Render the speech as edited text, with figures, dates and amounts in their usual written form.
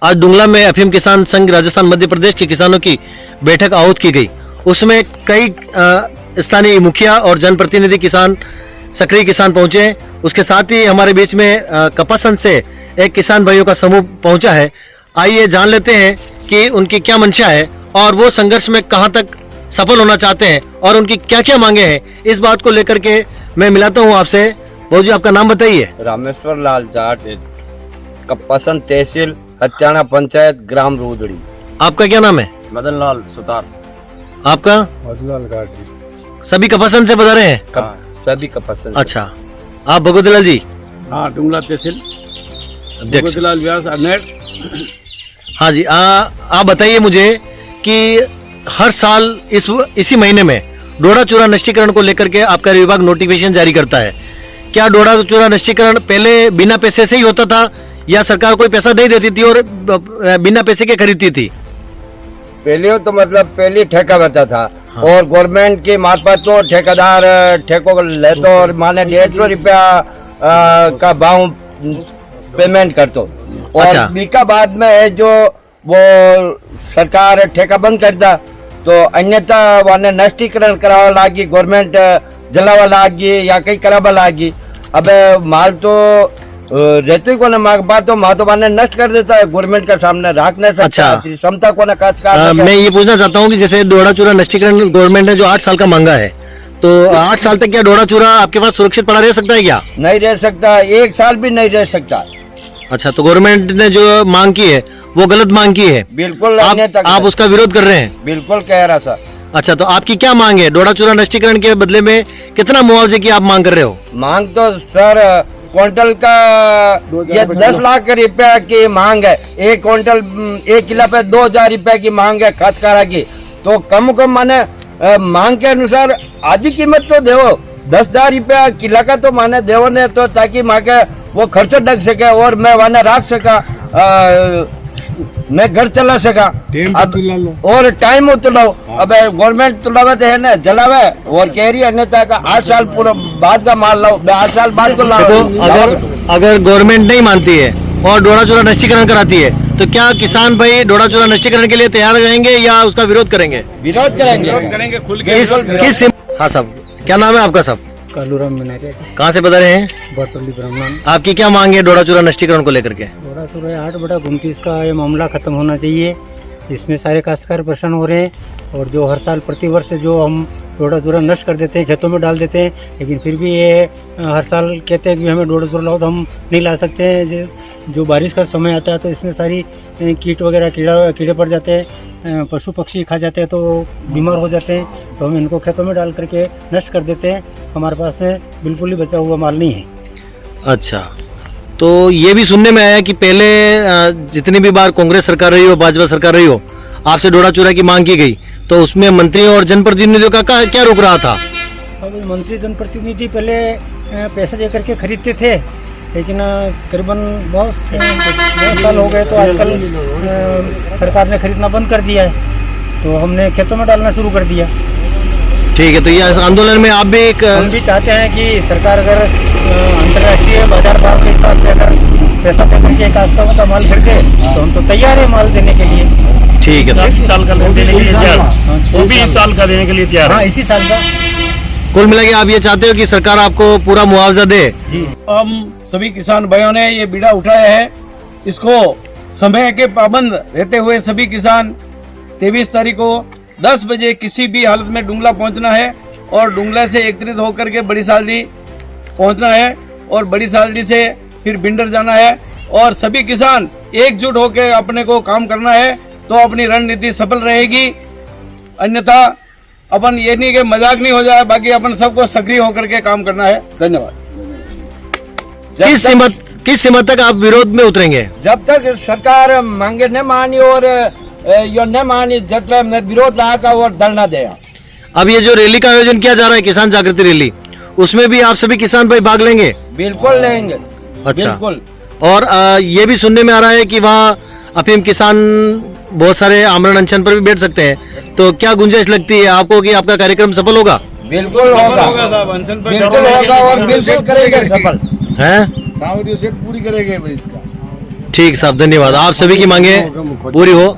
आज डुंगला में अफीम किसान संघ राजस्थान मध्य प्रदेश के किसानों की बैठक आहूत की गई। उसमें कई स्थानीय मुखिया और जनप्रतिनिधि किसान सक्रिय किसान पहुंचे। उसके साथ ही हमारे बीच में कपासन से एक किसान भाइयों का समूह पहुंचा है। आइए जान लेते हैं कि उनकी क्या मंशा है और वो संघर्ष में कहां तक सफल होना चाहते हैं और उनकी क्या क्या मांगे हैं। इस बात को लेकर के मैं मिलाता हूं आपसे। बहुत जी, आपका नाम बताइए। रामेश्वर लाल जाट, कपासन तहसील, हत्याना पंचायत, ग्राम रूदड़ी। आपका क्या नाम है? मदन लाल सुतार। आपका? मधुलाल गाड़ी। सभी कपासन से बता रहे हैं? सभी कपासन। अच्छा, आप भगवतीलाल जी? हाँ, डुंगला तहसील अध्यक्ष। भगवतीलाल व्यास अर्नेट। हाँ जी, आप बताइए मुझे कि हर साल इसी महीने में डोडा चूरा नष्टीकरण को लेकर के आपका विभाग नोटिफिकेशन जारी करता है। क्या डोडा चूरा नष्टीकरण पहले बिना पैसे से ही होता था या सरकार कोई पैसा दे देती थी और बिना पैसे के खरीदती थी? पहले तो मतलब पहले ठेका बता था। हाँ। और गवर्नमेंट के मार्फत तो ठेकेदार ठेको लेते और माने 150 रुपया का भाव पेमेंट करते। और अच्छा। बीका बाद में जो वो सरकार ठेका बंद करता तो अन्यथा वाने नष्टीकरण करावा लागी, गवर्नमेंट जलावा लागी या कहीं करावा लागी। अब माल तो रहते को बात तो माल तो माने नष्ट कर देता है, गवर्नमेंट का सामने रख नहीं सकता। अच्छा। क्षमता को न मैं ये पूछना चाहता हूँ कि जैसे डोडा चूरा नष्टीकरण गवर्नमेंट ने जो 8 साल का मांगा है, तो 8 साल तक क्या डोडा चूरा आपके पास सुरक्षित पड़ा रह सकता है क्या? नहीं रह सकता, 1 साल भी नहीं रह सकता। अच्छा, तो गवर्नमेंट ने जो मांग की है वो गलत मांग की है। बिल्कुल आप उसका विरोध कर रहे हैं? बिल्कुल कह रहा सर। अच्छा, तो आपकी क्या मांग है? डोडा चूरा नष्टीकरण के बदले में कितना मुआवजे की आप मांग कर रहे हो? मांग तो सर क्विंटल का ये 10 लाख रुपया की मांग है। 1 क्विंटल 1 किलो पे 2000 रुपया की मांग है खसकारा की। तो कम माने मांग के अनुसार आधी कीमत तो देवो, 10,000 रुपया किला का तो माने देवो ने, तो ताकि माँ के वो खर्चा ढक सके और मैं वहां रख सका, मैं घर चला सका। अब और टाइम तुलाओ। अब गवर्नमेंट तुलावे तो है ना, जलावे और कह रही है अन्यथा का 8 साल पूरा बाद का माल लाओ, 8 साल बाद को लाओ। अगर गवर्नमेंट नहीं मानती है और डोडा चूरा नष्टीकरण कराती है तो क्या किसान भाई डोडा चूरा नष्टीकरण के लिए तैयार हो जाएंगे या उसका विरोध करेंगे? विरोध करेंगे खुल के। हाँ साहब, क्या नाम है आपका साहब? कालूराम मिनारे। कहाँ से बता रहे हैं? बटोली ब्राह्मण। आपकी क्या मांग है डोडा चूरा नष्टीकरण को लेकर के? डोडा चूरा 8/29 का ये मामला खत्म होना चाहिए। इसमें सारे काश्तकार परेशान हो रहे हैं और जो हर साल प्रतिवर्ष जो हम डोडा चूरा नष्ट कर देते हैं, खेतों में डाल देते हैं, लेकिन फिर भी ये हर साल कहते हैं कि हमें डोडा चूरा लाओ, तो हम नहीं ला सकते हैं। जो बारिश का समय आता है तो इसमें सारी कीट वगैरह कीड़े पड़ जाते हैं, पशु पक्षी खा जाते हैं तो बीमार हो जाते हैं, तो हम इनको खेतों में डाल करके नष्ट कर देते हैं। हमारे पास में बिल्कुल ही बचा हुआ माल नहीं है। अच्छा, तो ये भी सुनने में आया कि पहले जितनी भी बार कांग्रेस सरकार रही हो, भाजपा सरकार रही हो, आपसे डोडा चूरा की मांग की गई तो उसमें मंत्री और जनप्रतिनिधियों का क्या रुक रहा था? मंत्री जनप्रतिनिधि पहले पैसे दे करके खरीदते थे, लेकिन करीबन बहुत साल हो गए तो आजकल सरकार ने खरीदना बंद कर दिया है, तो हमने खेतों में डालना शुरू कर दिया। ठीक है, तो ये आंदोलन में आप भी हम भी चाहते हैं कि सरकार अगर अंतर्राष्ट्रीय बाजार भाव के हिसाब से अगर पैसा दे करके काश्तकारों का माल खरीदे तो हम तो तैयार है माल देने के लिए। ठीक है, 1 साल का देने के लिए तैयार, वो भी 1 साल का देने के लिए तैयार। हाँ, इसी साल का। कुल मिला के आप ये चाहते हो कि सरकार आपको पूरा मुआवजा दे? जी। हम सभी किसान भाइयों ने ये बीड़ा उठाया है, इसको समय के पाबंद रहते हुए सभी किसान 23 तारीख को 10 बजे किसी भी हालत में डुंगला पहुंचना है और डुंगला से एकत्रित होकर के बड़ी सालडी पहुंचना है और बड़ी सालडी से फिर बिंडर जाना है और सभी किसान एकजुट होकर अपने को काम करना है तो अपनी रणनीति सफल रहेगी। अन्यथा अपन ये नहीं कि मजाक नहीं हो जाए, बाकी अपन सबको सक्रिय होकर के काम करना है। धन्यवाद। किस सीमा तक आप विरोध में उतरेंगे? जब तक सरकार मांगे न मानी और यो न मानी, जब तक मैं विरोध रहा और धरना देगा। अब ये जो रैली का आयोजन किया जा रहा है, किसान जागृति रैली, उसमें भी आप सभी किसान भाई भाग लेंगे? बिल्कुल लेंगे। अच्छा, बिल्कुल। और ये भी सुनने में आ रहा है कि वहाँ अफीम किसान बहुत सारे आमरण अनशन पर भी बैठ सकते हैं, तो क्या गुंजाइश लगती है आपको कि आपका कार्यक्रम सफल होगा? बिल्कुल होगा, बिल्कुल होगा और बिल्कुल करेंगे सफल। हैं? सामग्री से पूरी करेंगे इसका। ठीक साहब, धन्यवाद। आप सभी की मांगे पूरी हो